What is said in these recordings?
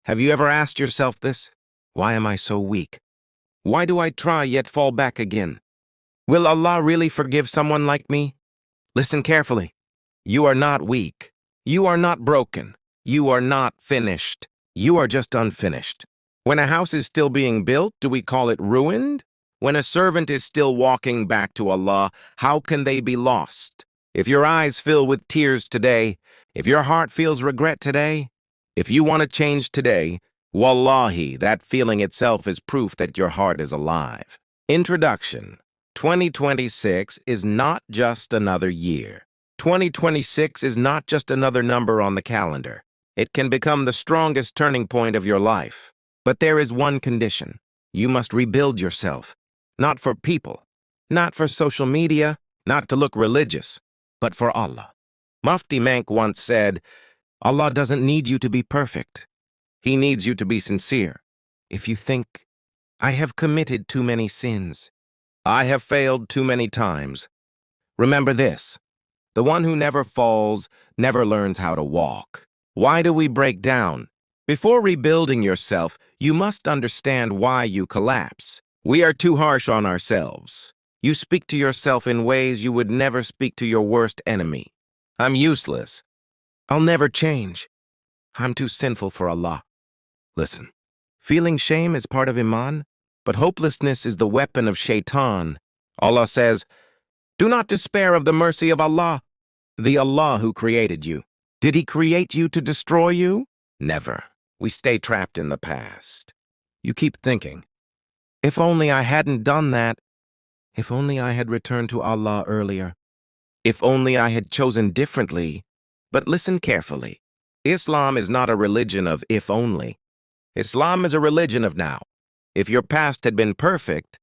Have you ever asked yourself this? Why am I so weak? Why do I try yet fall back again? Will Allah really forgive someone like me? Listen carefully. You are not weak. You are not broken. You are not finished. You are just unfinished. When a house is still being built, do we call it ruined? When a servant is still walking back to Allah, how can they be lost? If your eyes fill with tears today, if your heart feels regret today, if you want to change today, wallahi, that feeling itself is proof that your heart is alive. Introduction. 2026 is not just another year. 2026 is not just another number on the calendar. It can become the strongest turning point of your life. But there is one condition. You must rebuild yourself. Not for people, not for social media, not to look religious, but for Allah. Mufti Menk once said, Allah doesn't need you to be perfect. He needs you to be sincere. If you think, I have committed too many sins, I have failed too many times, remember this, the one who never falls never learns how to walk. Why do we break down? Before rebuilding yourself, you must understand why you collapse. We are too harsh on ourselves. You speak to yourself in ways you would never speak to your worst enemy. I'm useless. I'll never change. I'm too sinful for Allah. Listen, feeling shame is part of Iman, but hopelessness is the weapon of Shaitan. Allah says, do not despair of the mercy of Allah, the Allah who created you. Did He create you to destroy you? Never. We stay trapped in the past. You keep thinking, if only I hadn't done that, if only I had returned to Allah earlier, if only I had chosen differently. But listen carefully. Islam is not a religion of if only. Islam is a religion of now. If your past had been perfect,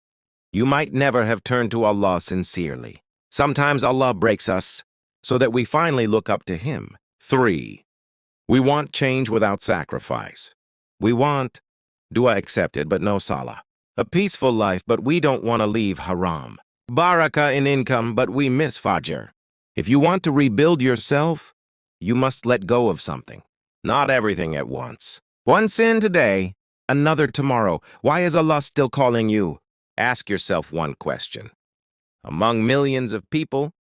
you might never have turned to Allah sincerely. Sometimes Allah breaks us so that we finally look up to Him. 3. We want change without sacrifice. We want dua accepted but no salah. A peaceful life, but we don't want to leave haram. Barakah in income, but we miss fajr. If you want to rebuild yourself, you must let go of something. Not everything at once. One sin today, another tomorrow. Why is Allah still calling you? Ask yourself one question. Among millions of people,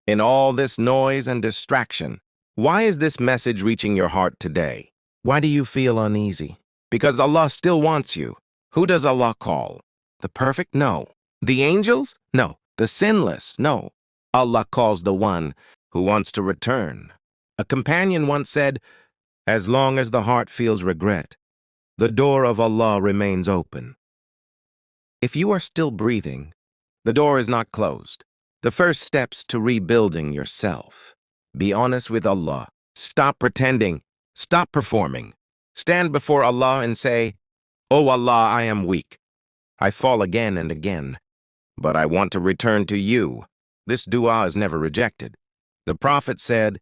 in all this noise and distraction, why is this message reaching your heart today? Why do you feel uneasy? Because Allah still wants you. Who does Allah call? The perfect? No. The angels? No. The sinless? No. Allah calls the one who wants to return. A companion once said, as long as the heart feels regret, the door of Allah remains open. If you are still breathing, the door is not closed. The first steps to rebuilding yourself. Be honest with Allah. Stop pretending. Stop performing. Stand before Allah and say, Oh Allah, I am weak. I fall again and again, but I want to return to you. This dua is never rejected. The Prophet said,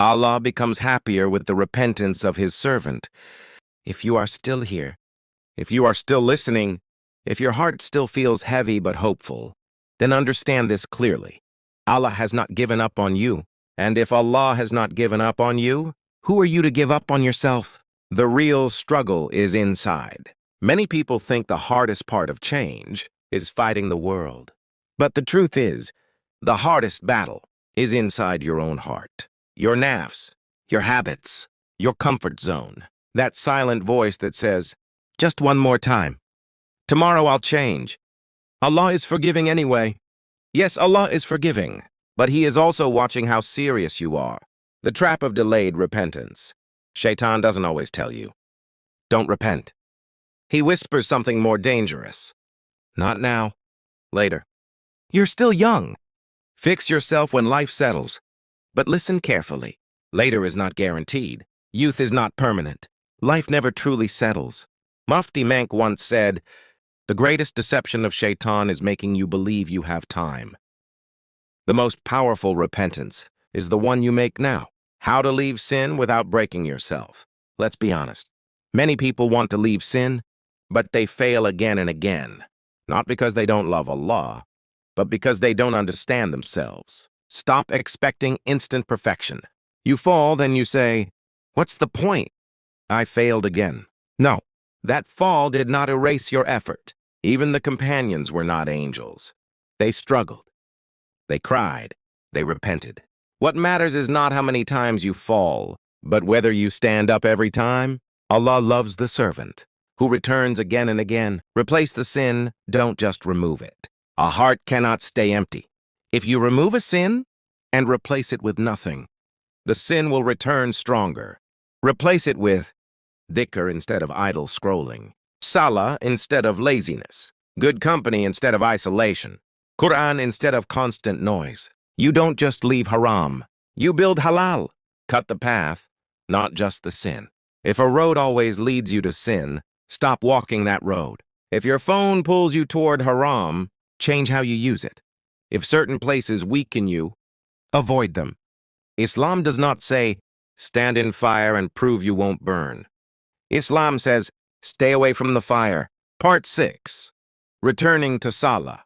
Allah becomes happier with the repentance of His servant. If you are still here, if you are still listening, if your heart still feels heavy but hopeful, then understand this clearly. Allah has not given up on you. And if Allah has not given up on you, who are you to give up on yourself? The real struggle is inside. Many people think the hardest part of change is fighting the world. But the truth is, the hardest battle is inside your own heart. Your nafs, your habits, your comfort zone. That silent voice that says, just one more time. Tomorrow I'll change. Allah is forgiving anyway. Yes, Allah is forgiving, but He is also watching how serious you are. The trap of delayed repentance. Shaitan doesn't always tell you, don't repent. He whispers something more dangerous. Not now. Later. You're still young. Fix yourself when life settles. But listen carefully. Later is not guaranteed. Youth is not permanent. Life never truly settles. Mufti Menk once said, the greatest deception of Shaitan is making you believe you have time. The most powerful repentance is the one you make now. How to leave sin without breaking yourself. Let's be honest. Many people want to leave sin, but they fail again and again. Not because they don't love Allah, but because they don't understand themselves. Stop expecting instant perfection. You fall, then you say, what's the point? I failed again. No, that fall did not erase your effort. Even the companions were not angels. They struggled. They cried. They repented. What matters is not how many times you fall, but whether you stand up every time. Allah loves the servant who returns again and again. Replace the sin, don't just remove it. A heart cannot stay empty. If you remove a sin and replace it with nothing, the sin will return stronger. Replace it with dhikr instead of idle scrolling, Salah instead of laziness, good company instead of isolation, Qur'an instead of constant noise. You don't just leave haram, you build halal. Cut the path, not just the sin. If a road always leads you to sin, stop walking that road. If your phone pulls you toward haram, change how you use it. If certain places weaken you, avoid them. Islam does not say, stand in fire and prove you won't burn. Islam says, stay away from the fire. Part 6. Returning to Salah.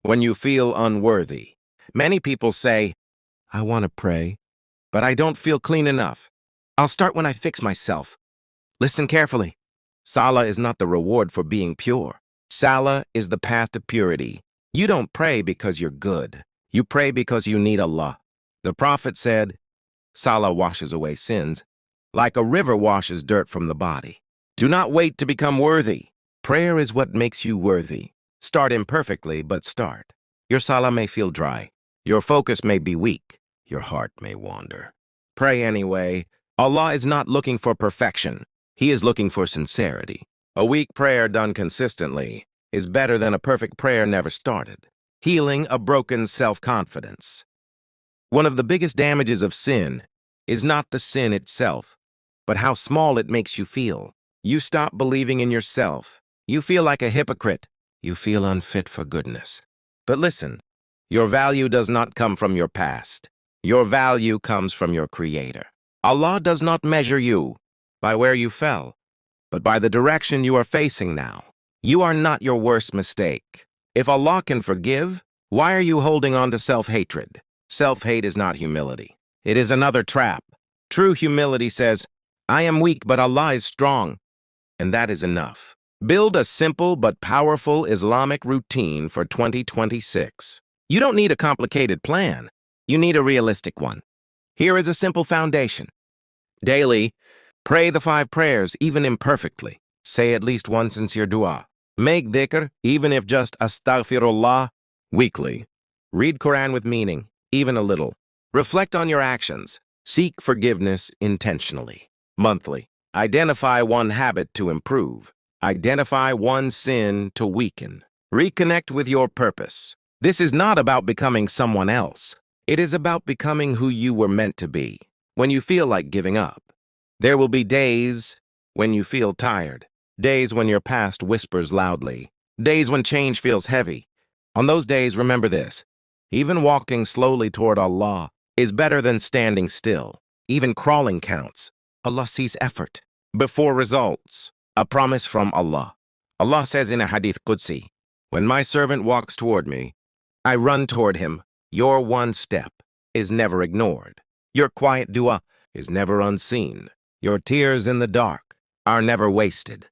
When you feel unworthy. Many people say, I want to pray, but I don't feel clean enough. I'll start when I fix myself. Listen carefully. Salah is not the reward for being pure. Salah is the path to purity. You don't pray because you're good. You pray because you need Allah. The Prophet said, Salah washes away sins, like a river washes dirt from the body. Do not wait to become worthy. Prayer is what makes you worthy. Start imperfectly, but start. Your Salah may feel dry. Your focus may be weak. Your heart may wander. Pray anyway. Allah is not looking for perfection. He is looking for sincerity. A weak prayer done consistently is better than a perfect prayer never started. Healing a broken self-confidence. One of the biggest damages of sin is not the sin itself, but how small it makes you feel. You stop believing in yourself. You feel like a hypocrite. You feel unfit for goodness. But listen, your value does not come from your past. Your value comes from your Creator. Allah does not measure you by where you fell, but by the direction you are facing now. You are not your worst mistake. If Allah can forgive, why are you holding on to self-hatred? Self-hate is not humility. It is another trap. True humility says, I am weak, but Allah is strong. And that is enough. Build a simple but powerful Islamic routine for 2026. You don't need a complicated plan. You need a realistic one. Here is a simple foundation. Daily, pray the 5 prayers, even imperfectly. Say at least one sincere dua. Make dhikr, even if just astaghfirullah. Weekly, read Qur'an with meaning, even a little. Reflect on your actions. Seek forgiveness intentionally. Monthly, identify one habit to improve. Identify one sin to weaken. Reconnect with your purpose. This is not about becoming someone else. It is about becoming who you were meant to be. When you feel like giving up, there will be days when you feel tired, days when your past whispers loudly, days when change feels heavy. On those days, remember this. Even walking slowly toward Allah is better than standing still. Even crawling counts. Allah sees effort before results. A promise from Allah. Allah says in a hadith Qudsi, when my servant walks toward me, I run toward him. Your one step is never ignored. Your quiet dua is never unseen. Your tears in the dark are never wasted.